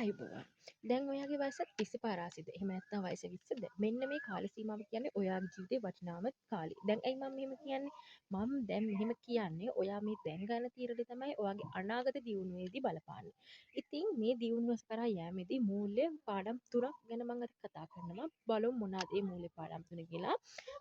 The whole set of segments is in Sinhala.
ආයුබෝවන්. දැන් ඔයාගේ වයස 25 රාසිද? එහෙම නැත්නම් වයස 20ද? මෙන්න මේ කාල සීමාව කියන්නේ ඔයාගේ ජීවිතේ වටිනාම කාලේ. දැන් ඇයි මම මෙහෙම කියන්නේ? මම දැන් මෙහෙම කියන්නේ ඔයා මේ දැන් ගන්න තීරණය තමයි ඔයාගේ අනාගත දියුණුවේදී බලපාන්නේ. ඉතින් මේ දියුණුව කරා යෑමේදී මූල්‍ය පාඩම් තුනක් ගැන මම අද කතා කරනවා. බලමු මොනවාද මේ මූල්‍ය පාඩම් තුන කියලා.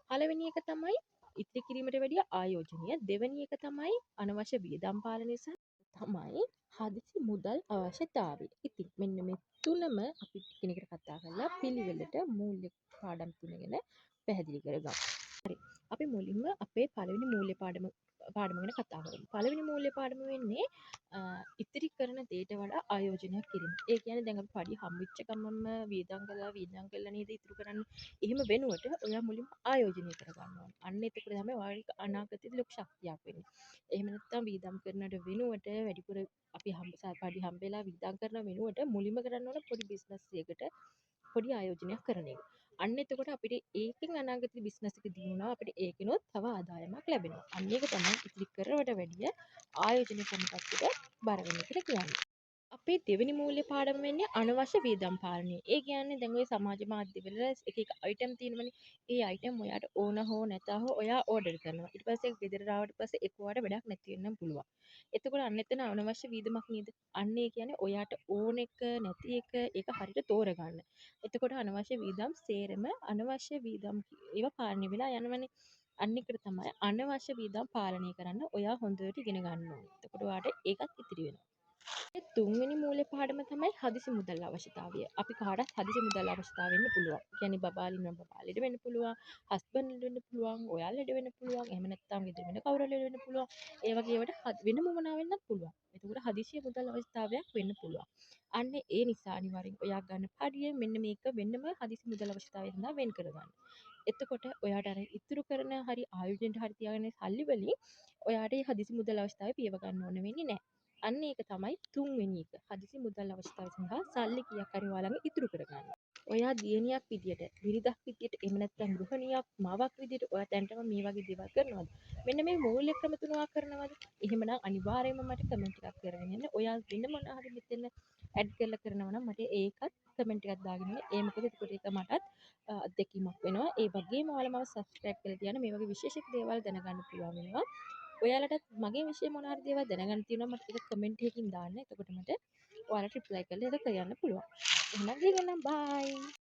පළවෙනි එක තමයි ඉතිරි කිරීමට වැඩිය ආයෝජනය. දෙවෙනි එක තමයි අනවශ්‍ය වියදම් පාලනය සහ තමයි හදිසි මුදල් අවශ්‍යතාවය. ඉතින් මෙන්න මේ තුනම අපි එකිනෙකට කතා කරලා පිළිවෙලට මූල්‍ය පාඩම් තුන ගැන පැහැදිලි කරගමු. හරි. අපි මුලින්ම අපේ පළවෙනි මූල්‍ය පාඩම ගැන කතා කරමු. පළවෙනි මූල්‍ය පාඩම වෙන්නේ ඉතිරි කරන දේට වඩා ආයෝජනයක් කිරීම. ඒ කියන්නේ දැන් අපි පඩි හම්බෙච්ච ගමන්ම වියදම් කළා නේද ඉතුරු කරන්නේ. එහෙම වෙනුවට ඔයා මුලින්ම ආයෝජනය කරගන්න ඕනේ. අන්න එතකොට තමයි ඔයාගේ අනාගතයේදී ලොකු ශක්තියක් වෙන්නේ. එහෙම නැත්නම් වියදම් කරනට වෙනුවට වැඩිපුර අපි පඩි හම්බෙලා වියදම් කරන වෙනුවට මුලින්ම කරන්න ඕන පොඩි බිස්නස් එකකට පොඩි ආයෝජනයක් කරන එක. අන්න එතකොට අපිට ඒකෙන් අනාගතේ බිස්නස් එක දිනුනා අපිට ඒකිනොත් තව ආදායමක් ලැබෙනවා. අන්න ඒක තමයි ඉතිරි කරවට වැඩිය ආයෝජනය කරන පැත්තට බර වෙන එකට කියන්නේ. අපේ දෙවෙනි මූල්‍ය පාඩම වෙන්නේ අනවශ්‍ය වියදම් පාලනය. ඒ කියන්නේ දැන් ඔය සමාජ මාධ්‍යවල එක එක අයිටම් තියෙනවනේ. ඒ අයිටම් ඔයාට ඕන හෝ නැතා හෝ ඔයා ඕඩර් කරනවා. ඊට පස්සේ ගෙදර ආවට පස්සේ ඒක ඔයාට වැඩක් නැති වෙන්න පුළුවන්. එතකොට අන්න එතන අනවශ්‍ය වියදමක් නේද? අන්න ඒ කියන්නේ ඔයාට ඕන එක නැති එක ඒක හරියට තෝරගන්න. එතකොට අනවශ්‍ය වියදම් සේරම අනවශ්‍ය වියදම් ඒවා පාලනය වෙලා යනවනේ. අන්න එකට තමයි අනවශ්‍ය වියදම් පාලනය කරන්න ඔයා හොඳට ඉගෙන ගන්න ඕනේ. එතකොට ඔයාට ඒකත් ඉතිරි වෙනවා. තුන්වෙනි මූල්‍ය පාඩම තමයි හදිසි මුදල් අවශ්‍යතාවය. අපි කාටත් හදිසි මුදල් අවශ්‍යතාව වෙන්න පුළුවන්. කියන්නේ බබාලා ඉන්නවා බබා ලෙඩ වෙන්න පුළුවන්, හස්බන්ඩ් ලෙඩ වෙන්න පුළුවන්, ඔයා ලෙඩ වෙන්න පුළුවන්, එහෙම නැත්නම් ගෙදර වෙන කවුරු ලෙඩ වෙන්න පුළුවන්. ඒ වගේ ඒවට වෙන මොනවා වෙන්නත් පුළුවන්. එතකොට හදිසි මුදල් අවශ්‍යතාවයක් වෙන්න පුළුවන්. අන්න ඒ නිසා අනිවාර්යෙන් ඔයා ගන්න පඩිය මෙන්න මේක වෙන්නම හදිසි මුදල් අවශ්‍යතාවය සඳහා වෙන් කරගන්න. එතකොට ඔයාට අර ඉතුරු කරන හරි ආයෝජනයට හරි තියාගෙන සල්ලි වලින් ඔයාට මේ හදිසි මුදල් අවශ්‍යතාවය පියව ගන්න ඕන වෙන්නේ නැහැ. අන්න ඒක තමයි තුන්වෙනි එක. හදිසි මුදල් අවශ්‍යතාවය සඳහා සල්ලි කීයක් හරි ඔයාලඟ ඉතුරු කරගන්න. ඔයා දියණියක් විදියට, බිරිඳක් විදියට, එහෙම නැත්නම් ගෘහණියක්, මාවක් විදියට ඔයා දැනටම මේ වගේ දේවල් කරනවද? මෙන්න මේ මූල්‍ය ක්‍රම තුන ඔයා කරනවද? එහෙමනම් අනිවාර්යයෙන්ම මට කමෙන්ට් එකක් කරගෙන යන්න. ඔයා වෙන මොනවා හරි මෙතන ඇඩ් කරලා කරනවා නම් මට ඒකත් කමෙන්ට් එකක් දාගෙන ඉන්න. ඒ මොකද එතකොට ඒක මටත් අත්දැකීමක් වෙනවා. ඒ වගේම ඔයාලා මාව සබ්ස්ක්‍රයිබ් කරලා තියන්න මේ වගේ විශේෂ දේවල් දැනගන්න පුළුවන් වෙනවා. ඔයාලටත් මගේ විෂය මොන හරි දේවල් දැනගන්න තියෙනවා මට ඒක කමෙන්ට් එකකින් දාන්න. එතකොට මට ඔයාලට රිප්ලයි කරලා ඒක කියන්න පුළුවන්. එහෙනම් ගිහින් එන්නම් බයි.